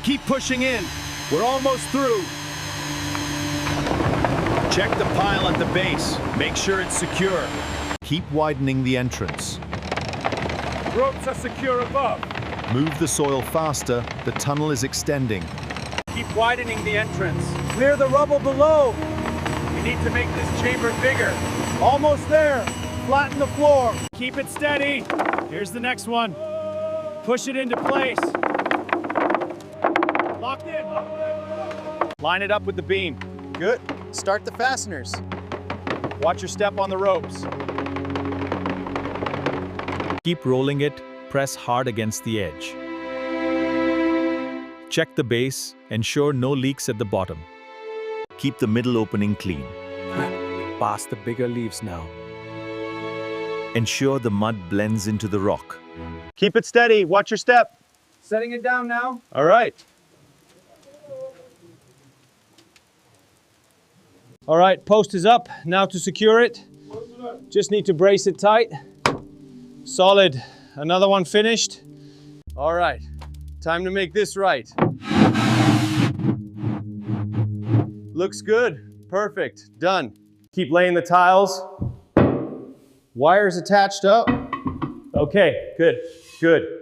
Keep pushing in. We're almost through. Check the pile at the base. Make sure it's secure. Keep widening the entrance. Ropes are secure above. Move the soil faster. The tunnel is extending. Keep widening the entrance. Clear the rubble below. We need to make this chamber bigger. Almost there. Flatten the floor. Keep it steady. Here's the next one. Push it into place. Locked in. Line it up with the beam. Good. Start the fasteners. Watch your step on the ropes. Keep rolling it, press hard against the edge. Check the base, ensure no leaks at the bottom. Keep the middle opening clean. Past the bigger leaves now. Ensure the mud blends into the rock. Keep it steady. Watch your step. Setting it down now. All right. All right, post is up. Now to secure it. Just need to brace it tight. Solid. Another one finished. All right, time to make this right. Looks good. Perfect. Done. Keep laying the tiles. Wires attached up. Okay, good, good.